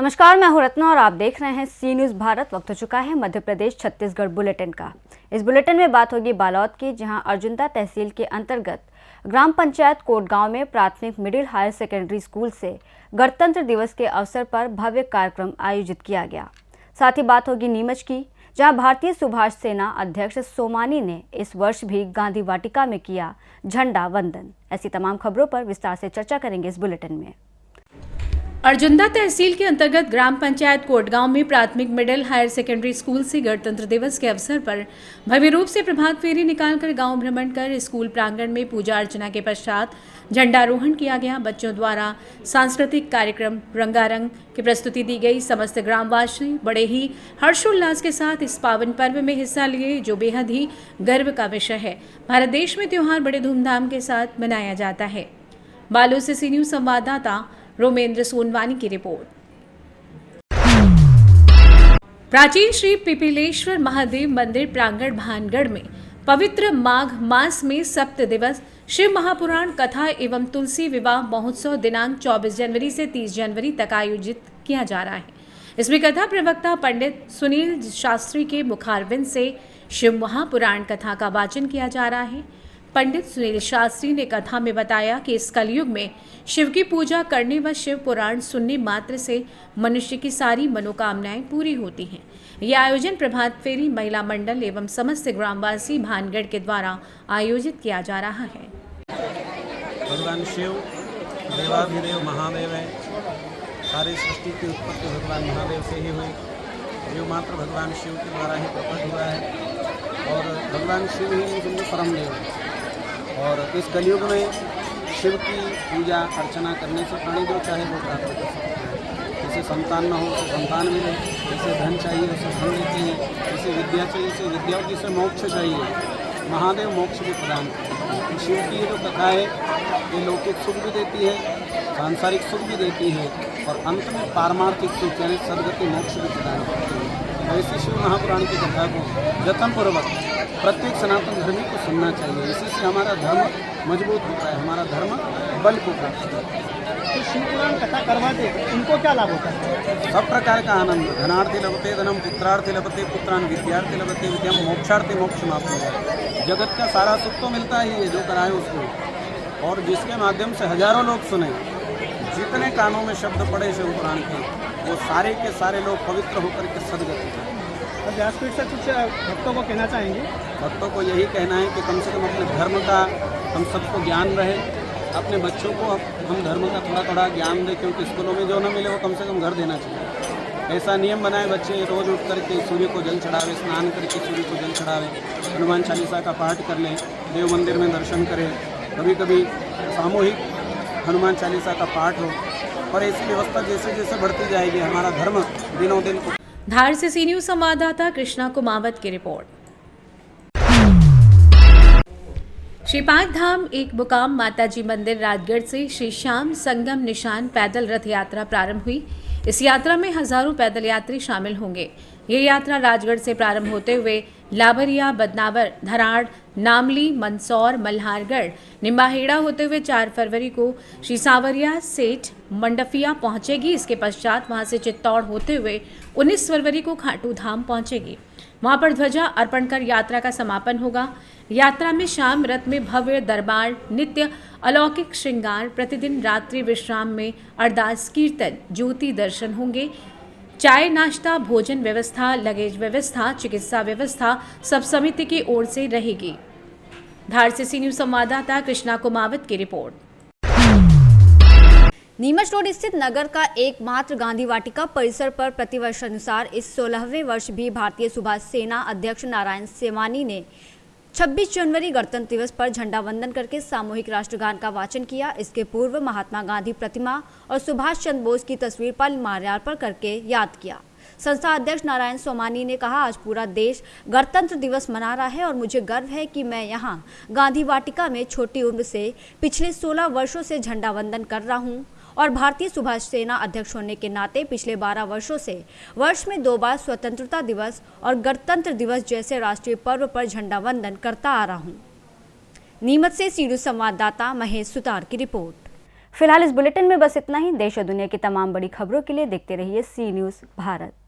नमस्कार, मैं हूं रत्ना और आप देख रहे हैं सी न्यूज़ भारत। वक्त हो चुका है मध्य प्रदेश छत्तीसगढ़ बुलेटिन का। इस बुलेटिन में बात होगी बालोद की, जहां अर्जुंदा तहसील के अंतर्गत ग्राम पंचायत कोटगांव में प्राथमिक मिडिल हायर सेकेंडरी स्कूल से गणतंत्र दिवस के अवसर पर भव्य कार्यक्रम आयोजित किया गया। साथ ही बात होगी नीमच की, जहां भारतीय सुभाष सेना अध्यक्ष सोमानी ने इस वर्ष भी गांधी वाटिका में किया झंडा वंदन। ऐसी तमाम खबरों पर विस्तार से चर्चा करेंगे इस बुलेटिन में। अर्जुंदा तहसील के अंतर्गत ग्राम पंचायत कोटगांव में प्राथमिक मिडिल हायर सेकेंडरी स्कूल से गणतंत्र दिवस के अवसर पर भव्य रूप से प्रभात फेरी निकालकर गांव भ्रमण कर स्कूल प्रांगण में पूजा अर्चना के पश्चात झंडारोहण किया गया। बच्चों द्वारा सांस्कृतिक कार्यक्रम रंगारंग की प्रस्तुति दी गई। समस्त ग्रामवासी बड़े ही हर्षोल्लास के साथ इस पावन पर्व में हिस्सा लिए, जो बेहद ही गर्व का विषय है। भारत देश में त्योहार बड़े धूमधाम के साथ मनाया जाता है। बालोद से सी न्यूज़ संवाददाता रोमेंद्र सोनवानी की रिपोर्ट। प्राचीन श्री पिपीलेश्वर महादेव मंदिर प्रांगण भानगढ़ में पवित्र माघ मास में सप्त दिवस शिव महापुराण कथा एवं तुलसी विवाह महोत्सव दिनांक 24 जनवरी से 30 जनवरी तक आयोजित किया जा रहा है। इसमें कथा प्रवक्ता पंडित सुनील शास्त्री के मुखारबिंद से शिव महापुराण कथा का वाचन किया जा रहा है। पंडित सुनील शास्त्री ने कथा में बताया कि इस कलयुग में शिव की पूजा करने व शिव पुराण सुनने मात्र से मनुष्य की सारी मनोकामनाएं पूरी होती हैं। यह आयोजन प्रभात फेरी महिला मंडल एवं समस्त ग्रामवासी भानगढ़ के द्वारा आयोजित किया जा रहा है। भगवान शिव देवाधिदेव महादेव है। सारी सृष्टि की उत्पत्ति भगवान महादेव से ही हुई। जीव मात्र भगवान शिव के द्वारा ही प्रकट हुआ है और भगवान शिव ही परम देव है। और इस कलयुग में शिव की पूजा अर्चना करने से प्राणी जो चाहे वो प्राप्त कर सकते हैं। जैसे संतान न हो तो संतान मिले, जैसे धन चाहिए उसे धन देते हैं, जैसे विद्या चाहिए उसे विद्या, जिसे मोक्ष चाहिए महादेव मोक्ष भी प्रदान करते हैं। शिव की ये जो कथा है ये लौकिक सुख भी देती है, सांसारिक सुख भी देती है और अंत में पारमार्थिक सुख यानी सदगति मोक्ष भी प्रदान करती है। ऐसी शिव महापुराण की कथा को जतनपूर्वक प्रत्येक सनातन धर्मी को सुनना चाहिए। इसी से हमारा धर्म मजबूत होता है, हमारा धर्म बल को प्राप्त होता है। तो शिव पुराण कथा करवाते उनको क्या लाभ होता है? सब प्रकार का आनंद। धनार्थी लभते धनम, पुत्रार्थी लभते पुत्रान, विद्यार्थी लभते विद्यम, मोक्षार्थी मोक्ष माप्नुयात्। जगत का सारा सुख तो मिलता ही है जो कराए उसको, और जिसके माध्यम से हजारों लोग सुने, जितने कानों में शब्द पड़े शिव पुराण के, वो सारे के सारे लोग पवित्र होकर के सदगति पाएं। अब व्यासपीठ से कुछ भक्तों को कहना चाहेंगे? भक्तों को यही कहना है कि कम से कम अपने धर्म का हम सबको ज्ञान रहे। अपने बच्चों को हम धर्म का थोड़ा थोड़ा ज्ञान दें, क्योंकि स्कूलों में जो न मिले वो कम से कम घर देना चाहिए। ऐसा नियम बनाए बच्चे रोज़ उठ करके सूर्य को जल चढ़ावे, स्नान करके सूर्य को जल चढ़ावे, हनुमान चालीसा का पाठ कर लें, देव मंदिर में दर्शन करें, कभी कभी सामूहिक हनुमान चालीसा का पाठ हो। और ऐसी व्यवस्था जैसे जैसे बढ़ती जाएगी हमारा धर्म दिनों दिन। धार से सी न्यूज़ संवाददाता कृष्णा कुमावत की रिपोर्ट। श्री पांच धाम एक मुकाम माताजी मंदिर राजगढ़ से श्री श्याम संगम निशान पैदल रथ यात्रा प्रारंभ हुई। इस यात्रा में हजारों पैदल यात्री शामिल होंगे। ये यात्रा राजगढ़ से प्रारंभ होते हुए लाभरिया, बदनावर, धराड़, नामली, मंदसौर, मल्हारगढ़, निम्बाहेड़ा होते हुए 4 फरवरी को श्री सांवरिया सेठ मंडफिया पहुंचेगी। इसके पश्चात वहां से चित्तौड़ होते हुए 19 फरवरी को खाटू धाम पहुंचेगी। वहां पर ध्वजा अर्पण कर यात्रा का समापन होगा। यात्रा में शाम रथ में भव्य दरबार, नित्य अलौकिक श्रृंगार, प्रतिदिन रात्रि विश्राम में अरदास कीर्तन, ज्योति दर्शन होंगे। चाय नाश्ता, भोजन व्यवस्था, लगेज व्यवस्था, चिकित्सा व्यवस्था सब समिति की ओर से रहेगी। धार से सी न्यूज़ संवाददाता कृष्णा कुमावत की रिपोर्ट। नीमच रोड स्थित नगर का एकमात्र गांधी वाटिका परिसर पर प्रतिवर्ष अनुसार इस 16वें वर्ष भी भारतीय सुभाष सेना अध्यक्ष नारायण सेमानी ने 26 जनवरी गणतंत्र दिवस पर झंडा वंदन करके सामूहिक राष्ट्रगान का वाचन किया। इसके पूर्व महात्मा गांधी प्रतिमा और सुभाष चंद्र बोस की तस्वीर पर माल्यार्पण करके याद किया। संस्था अध्यक्ष नारायण सोमानी ने कहा, आज पूरा देश गणतंत्र दिवस मना रहा है और मुझे गर्व है कि मैं यहां गांधी वाटिका में छोटी उम्र से पिछले 16 वर्षों से झंडा वंदन कर रहा हूं और भारतीय सुभाष सेना अध्यक्ष होने के नाते पिछले 12 वर्षों से वर्ष में 2 बार स्वतंत्रता दिवस और गणतंत्र दिवस जैसे राष्ट्रीय पर्व पर झंडा वंदन करता आ रहा हूं। नीमच से सी न्यूज़ संवाददाता महेश सुतार की रिपोर्ट। फिलहाल इस बुलेटिन में बस इतना ही। देश और दुनिया की तमाम बड़ी खबरों के लिए देखते रहिए सी न्यूज़ भारत।